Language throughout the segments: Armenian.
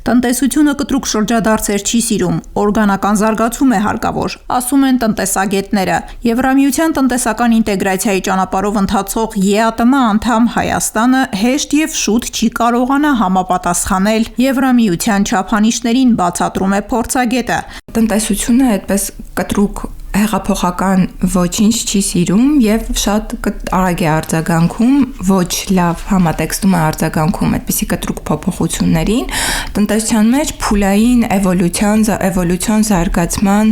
Տնտեսությունը կտրուկ շրջադարձեր չի սիրում, օրգանական զարգացում է հարկավոր, ասում են տնտեսագետները։ Եվրամիության տնտեսական ինտեգրացիայի ճանապարհով ընթացող ԵԱՏՄ անդամ Հայաստանը հեշտ եւ շուտ չի կարողանա համապատասխանել Եվրամիության չափանիշներին, բացատրում է փորձագետը։ Տնտեսությունը այդպես կտրուկ հեղափոխական ոչինչ չի սիրում եւ շատ արագ է արձագանքում, ոչ լավ համատեքստում է արձագանքում այդպիսի կտրուկ փոփոխություններին։ Տնտեսության մեջ փուլային էվոլյուցիոն զարգացման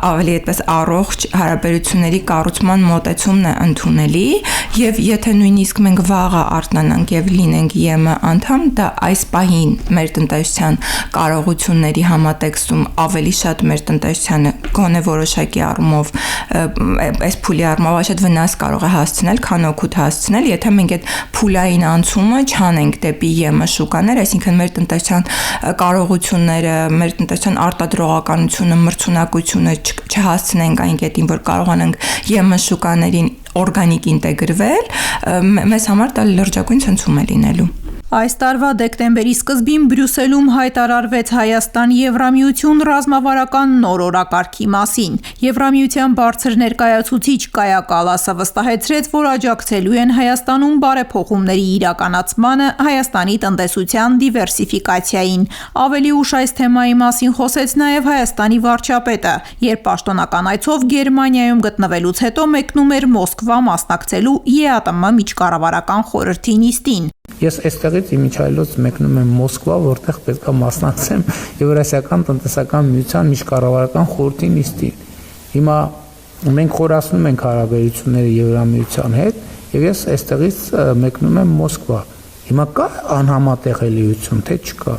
ավելի այդպես առողջ հարաբերությունների կառուցման մոտեցումն է ընդունելի եւ եթե նույնիսկ մենք վաղը արթնանանք եւ լինենք ԵՄ անդամ, դա այս պահին մեր տնտեսության կարողությունների համատեքստում ավելի շատ մեր տնտեսությանը գոնե որոշակի առումով այս փուլի առումով շատ վնաս կարող է հասցնել, քան օգուտ հասցնել, եթե մենք այդ փուլային անցումը չանենք դեպի ԵՄ շուկաներ, այսինքն մեր տնտեսության կարողությունները, մեր տնտեսության արտադրողականությունը, մրցունակությունը չհասցնենք այն կետին, որ կարողանանք ԵՄ շուկաներին օրգանիկ ինտեգրվել, մեզ համար դա լրջագույն ցնցում է լինելու։ Այս տարվա դեկտեմբերի սկզբին Բրյուսելում հայտարարվեց Հայաստան-Եվրամիություն ռազմավարական նոր օրակարգի մասին։ Եվրամիության բարձր ներկայացուցիչ Կայա Կալասը վստահեցրեց, որ աջակցելու են Հայաստանում բարեփոխումների իրականացմանը, Հայաստանի տնտեսության դիվերսիֆիկացիային։ Ավելի ուշ այս թեմայի մասին խոսեց նաև Հայաստանի վարչապետը, երբ պաշտոնական այցով Գերմանիայում գտնվելուց հետո մեկնում էր Մոսկվա մասնակցելու ԵԱՏՄ միջկառավարական խորհրդի նիստին։ Ես այստեղից իմիջայլոց մեկնում եմ Մոսկվա, որտեղ պետք է մասնակցեմ Եվրասիական տնտեսական միության միջկառավարական խորհրդի նիստին։ Հիմա մենք խորացնում ենք հարաբերությունները Եվրամիության հետ, եւ ես այստեղից մեկնում եմ Մոսկվա։ Հիմա կա անհամատեղելիություն, թե չկա։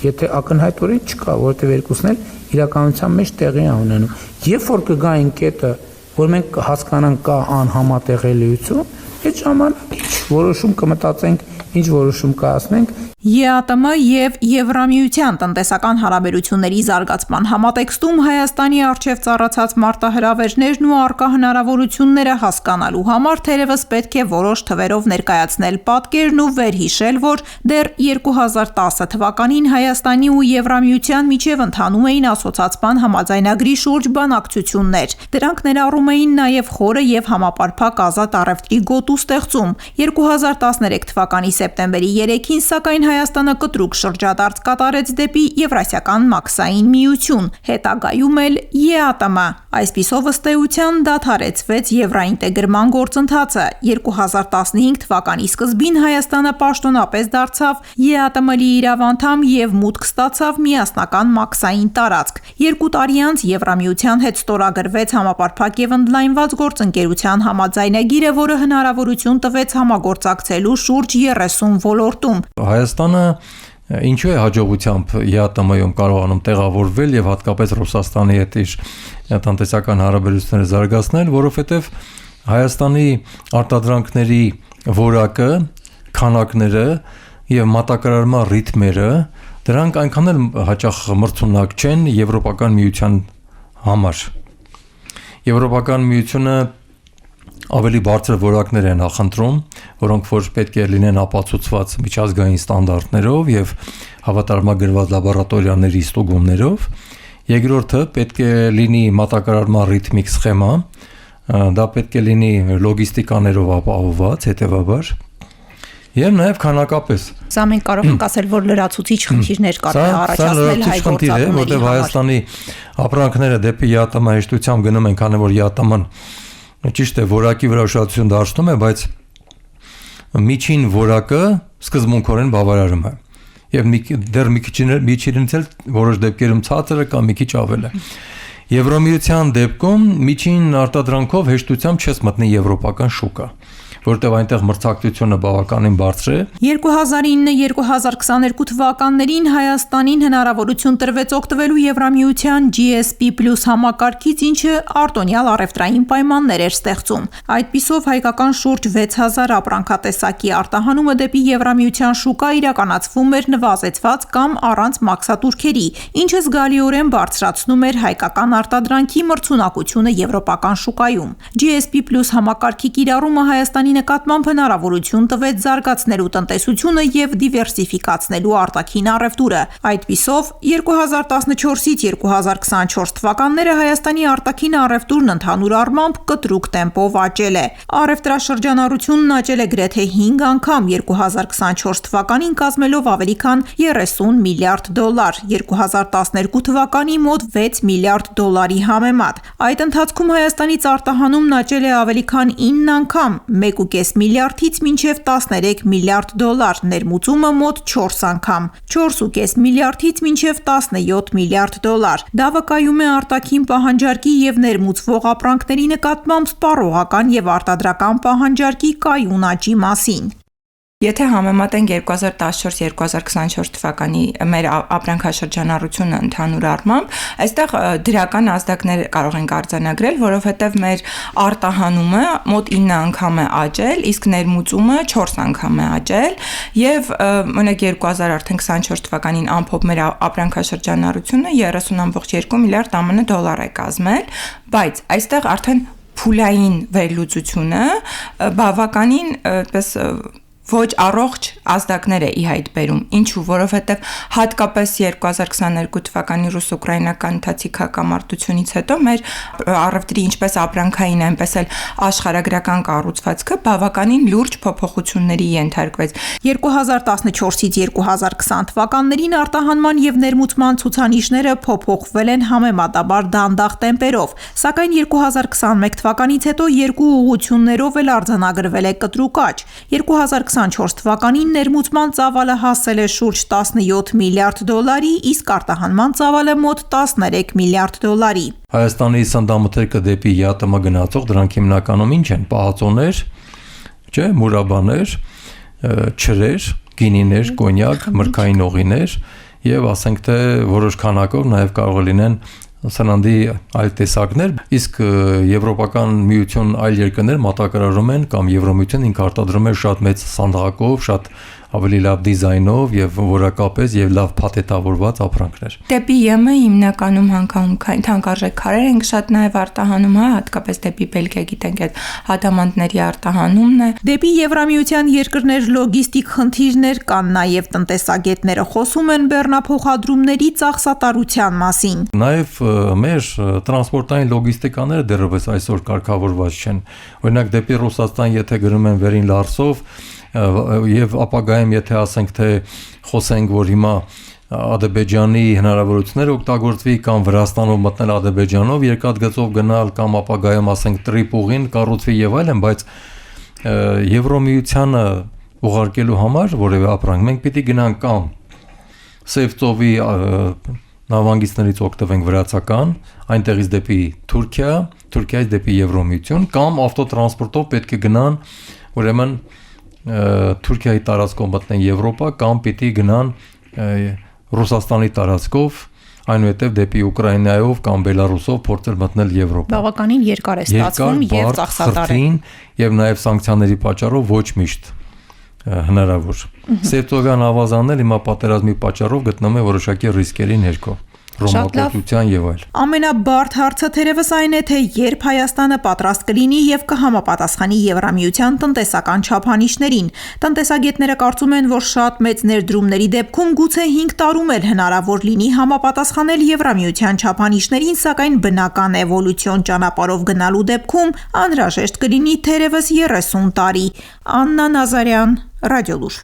Եթե ակնհայտորեն չկա, որովհետեւ երկուսն էլ իրականության մեջ տեղի է ունենում։ Երբ որ կգա այն կետը, որ մենք հասկանանք կա անհամատեղելիություն, այդ ժամանակ որոշում կմտածենք, ինչ որոշում կայացնենք։ ԵԱՏՄ եւ Եվրամիության տնտեսական հարաբերությունների զարգացման համատեքստում Հայաստանի առջև ծառացած մարտահրավերներն ու առկա հնարավորությունները հասկանալու համար թերևս պետք է որոշ թվերով ներկայացնել պատկերն ու վերհիշել, որ դեռ 2010 թվականին Հայաստանի ու Եվրամիության միջև ընթանում էին ասոցացման համաձայնագրի շուրջ բանակցություններ։ Դրանք ներառում էին նաև խորը եւ համապարփակ ազատ առևտրի գոտու ստեղծում։ 2013 թվականի սեպտեմբերի 3-ին սակայն Հայաստանը կտրուկ շրջադարձ կատարեց դեպի Եվրասիական մաքսային միություն, հետագայում էլ ԵԱՏՄ։ Այսպիսով ըստ էության դադարեցվեց եվրաինտեգրման գործընթացը։ 2015 թվականի սկզբին Հայաստանը պաշտոնապես դարձավ ԵԱՏՄ-ի իրավանդամ եւ մուտք ստացավ միասնական մաքսային տարածք։ 2 տարի անց Եվրամիության հետ ստորագրվեց համապարփակ եւ ընդլայնված գործընկերության համաձայնագիրը, որը հնարավորություն տվեց համագործակցելու շուրջ 30 ոլորտում։ Հայաստանը ինչու է հաջողությամբ ԵԱՏՄ-ում կարողանում տեղավորվել եւ հատկապես Ռուսաստանի հետ իր տնտեսական հարաբերությունները զարգացնել, որովհետեւ Հայաստանի արտադրանքների որակը, քանակները եւ մատակարարման ռիթմերը դրանք այնքան էլ հաճախ մրցունակ չեն Եվրոպական միության համար։ Եվրոպական միությունը ավելի բարձր որակներ են նախընտրում, որոնք որ պետք է լինեն ապացուցված միջազգային ստանդարտներով եւ հավատարմագրված լաբորատորիաների ստուգումներով։ Երկրորդը պետք է լինի մատակարարման ռիթմիկ սխեմա, դա պետք է լինի լոգիստիկաներով ապահովված, հետեւաբար եւ նաեւ քանակապես։ Սա մենք կարող ենք ասել, որ լրացուցիչ խնդիրներ կարող է առաջացնել հայ գործատուների համար։ Որտեղ Հայաստանի ապրանքները դեպի ԵԱՏՄ հեշտությամբ գնում են, քանի որ ԵԱՏՄ-ն ճիշտ է, որակի վրա ուշադրություն դարձնում է, բայց միջին որակը սկզբունքորեն բավարարում է։ Եվ դեռ միջինից էլ որոշ դեպքերում ցածրը կամ մի քիչ ավել է։ Եվրամիության դեպքում միջին արտադրանքով հեշտությամբ չես մտնի եվրոպական շուկա, որտեղ այնտեղ մրցակցությունը բավականին բարձր է։ 2009-2022 թվականներին Հայաստանին հնարավորություն տրվեց օգտվելու Եվրամիության GSP+ համակարգից, ինչը արտոնյալ առևտրային պայմաններ էր ստեղծում։ Այդպիսով հայկական շուրջ 6000 ապրանքատեսակի արտահանումը դեպի Եվրամիության շուկա իրականացվում էր նվազեցված կամ առանց մաքսատուրքերի, ինչը զգալիորեն բարձրացնում էր հայկական արտադրանքի մրցունակությունը եվրոպական շուկայում։ GSP+ համակարգի կիրառումը Հայաստանի նկատմամբ հնարավորություն տվեց զարգացնելու տնտեսությունը եւ դիվերսիֆիկացնելու արտաքին առևտուրը։ Այդպիսով 2014-ից 2024 թվականները Հայաստանի արտաքին առևտուրն ընդհանուր առմամբ կտրուկ տեմպով աճել է։ Առևտրաշրջանառությունն աճել է գրեթե 5 անգամ 2024 թվականին կազմելով ավելի քան 30 միլիարդ դոլար, 2012 թվականի մոտ 6 միլիարդ դոլարի համեմատ։ Այդ ընթացքում Հայաստանից արտահանումն աճել է ավելի քան 9 անգամ, 1.5 միլիարդից մինչև 13 միլիարդ դոլար, ներմուծումը մոտ 4 անգամ, 4.5 միլիարդից մինչև 17 միլիարդ դոլար։ Դա վկայում է արտաքին պահանջարկի եւ ներմուծվող ապրանքների նկատմամբ սպառողական եւ արտադրական պահանջարկի կայուն աճի մասին։ Եթե համեմատենք 2014-2024 թվականի մեր ապրանքաշրջանառությունը ընդհանուր առմամբ, այստեղ դրական ազդակներ կարող ենք արձանագրել, որովհետև մեր արտահանումը մոտ 9 անգամ է աճել, իսկ ներմուծումը 4 անգամ է աճել, եւ մենակ 2024 թվականին ամփոփ մեր ապրանքաշրջանառությունը 30.2 միլիարդ ԱՄՆ դոլար է կազմել, բայց այստեղ արդեն փուլային վերլուծությունը բավականին այդպես ոչ առողջ ազդակներ է ի հայտ բերում։ Ինչու՞, որովհետև հատկապես 2022 թվականի ռուս-ուկրաինական ընթացիկ հակամարտությունից հետո մեր առևտրի ինչպես ապրանքային, այնպես էլ աշխարհագրական կառուցվածքը բավականին լուրջ փոփոխությունների ենթարկվեց։ 2014-ից 2020 թվականներին արտահանման եւ ներմուծման ցուցանիշները փոփոխվել են համեմատաբար դանդաղ տեմպերով, սակայն 2021 թվականից հետո երկու ուղղություններով էլ արձանագրվել է կտրուկ աճ։ 2024 թվականին ներմուծման ծավալը հասել է շուրջ 17 միլիարդ դոլարի, իսկ արտահանման ծավալը մոտ 13 միլիարդ դոլարի։ Հայաստանի սննդամթերքը դեպի ԵԱՏՄ գնացող դրանք հիմնականում ինչ են՝ պահածոներ, չէ, մուրաբաներ, չրեր, գինիներ, կոնյակ, մրգային օղիներ եւ ասենք թե որոշ քանակով նաեւ կարող է լինեն սննդի այլ տեսակներ, իսկ Եվրոպական միություն այլ երկրներ մատակարարում են կամ Եվրոմիությունը ինքը արտադրում է շատ մեծ սանդղակով, շատ ավելի լավ դիզայնով եւ որակապես եւ լավ փաթեթավորված ապրանքներ։ Դեպի ԵՄ հիմնականում հանգամանքային թանկարժեք քարեր ենք շատ նաեւ արտահանում, հատկապես դեպի Բելգիա գիտենք այդ հադամանդների արտահանումն է։ Դեպի Եվրամիության երկրներ լոգիստիկ խնդիրներ կան, նաեւ տնտեսագետները խոսում են բեռնափոխադրումների ծախսատարության մասին։ Նաեւ մեր տրանսպորտային լոգիստիկաները դեռևս այսօր կարգավորված չեն։ Օրինակ դեպի Ռուսաստան եթե գնում են վերին Լարսով եւ ապագայում եթե ասենք թե խոսենք որ հիմա Ադրբեջանի հնարավորությունները օգտագործվի կամ Վրաստանով մտնել Ադրբեջանով երկաթգծով գնալ կամ ապագայում ասենք Տրիպուղին կառուցվի եւ այլն, բայց Եվրոմիությանը ուղարկելու համար որևէ ապրանք մենք պիտի գնանք կամ Սևծովի նավանգիցներից օգտվենք վրացական, այնտեղից դեպի Թուրքիա, Թուրքիայից դեպի Եվրոմիություն կամ ավտոտրանսպորտով պետք է գնան ուրեմն Թուրքիայի տարածքով մտնեն Եվրոպա կամ պիտի գնան Ռուսաստանի տարածքով այնուհետև դեպի Ուկրաինայով կամ Բելարուսով փորձել մտնել Եվրոպա։ Բավականին երկար է ստացվում եւ ծախսատար է։ Եվ նաեւ սանկցիաների պատճառով ոչ միշտ հնարավոր։ Սևծովյան ավազանն էլ հիմա պատերազմի պատճառով գտնվում է որոշակի ռիսկերի ներքո։ Ռոմատության եւ այլ։ Ամենաբարդ հարցը թերևս այն է, թե երբ Հայաստանը պատրաստ կլինի եւ կհամապատասխանի Եվրամիության տնտեսական չափանիշներին։ Տնտեսագետները կարծում են, որ շատ մեծ ներդրումների դեպքում գուցե 5 տարում էլ հնարավոր լինի համապատասխանել Եվրամիության չափանիշներին, սակայն բնական էվոլյուցիոն ճանապարհով գնալու դեպքում անհրաժեշտ կլինի թերևս 30 տարի։ Աննա Նազարյան, Ռադիոլուր։